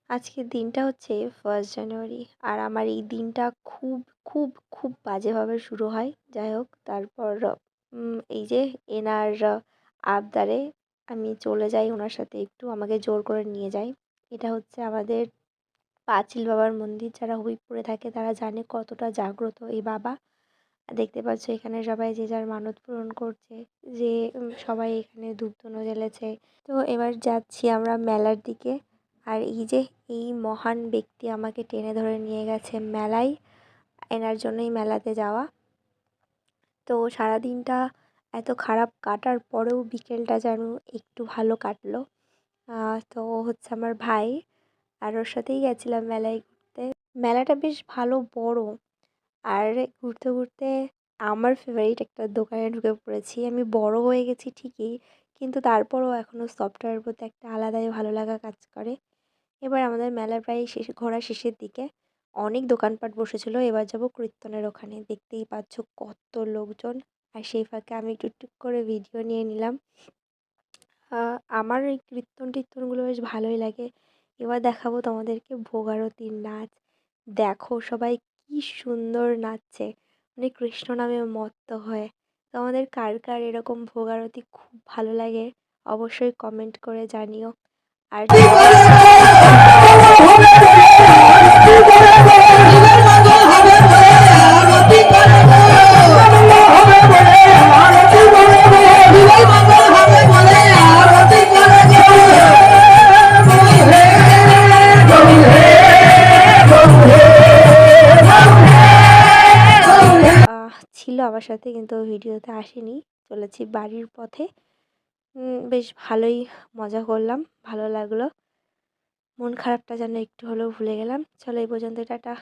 আজকের দিনটা হচ্ছে 1st জানুয়ারি। আর আমার এই দিনটা খুব, খুব, খুব বাজেভাবে শুরু হয়। যাই হোক তারপর এই যে এনার আবদারে আমি চলে যাই ওনার সাথে একটু, আমাকে জোর করে নিয়ে যায়। এটা হচ্ছে আমাদের পাঁচিল বাবার মন্দির। যারা হবিবপুরে থাকে তারা জানে কতটা জাগ্রত এই বাবা। দেখতে পাচ্ছ এখানে সবাই যে যার মানত পূরণ করছে। যে সবাই এখানে ধূপধুনো জ্বেলেছে। তো এবার যাচ্ছি আমরা মেলার দিকে। আর এই যে এই মহান ব্যক্তি আমাকে টেনে ধরে নিয়ে গেছে মেলায়, এনার জন্যই মেলাতে যাওয়া। তো সারাদিনটা এত খারাপ কাটার পরেও বিকেলটা যেন একটু ভালো কাটলো। তো ও হচ্ছে আমার ভাই, আর ওর সাথেই গেছিলাম মেলায় ঘুরতে। মেলাটা বেশ ভালো বড়। আর ঘুরতে ঘুরতে আমার ফেভারিট একটা দোকানে ঢুকে পড়েছি। আমি বড় হয়ে গেছি ঠিকই, কিন্তু তারপরও এখনও সফটওয়্যারের প্রতি একটা আলাদাই ভালো লাগা কাজ করে। এবার আমাদের মেলা প্রায় শেষ, ঘোরা শেষের দিকে। অনেক দোকানপাট বসেছিল। এবার যাব কীর্তনের ওখানে। দেখতেই পাচ্ছ কত লোকজন। আর সেই ফাঁকে আমি টুকটুক করে ভিডিও নিয়ে নিলাম। আমার এই কীর্তনগুলো বেশ ভালোই লাগে। এবার দেখাবো তোমাদেরকে ভোগ আরতির নাচ। দেখো সবাই কি সুন্দর নাচছে, মানে কৃষ্ণ নামে মত্ত হয়ে। তো আমাদের কার কার এরকম ভোগ আরতি খুব ভালো লাগে অবশ্যই কমেন্ট করে জানিও। আর ছিল আমার সাথে, কিন্তু ভিডিওতে আসেনি। চলেছি বাড়ির পথে। বেশ ভালোই মজা করলাম, ভালো লাগলো। মন খারাপটা যেন একটু হলেও ভুলে গেলাম। চলো এই পর্যন্ত, টাটা।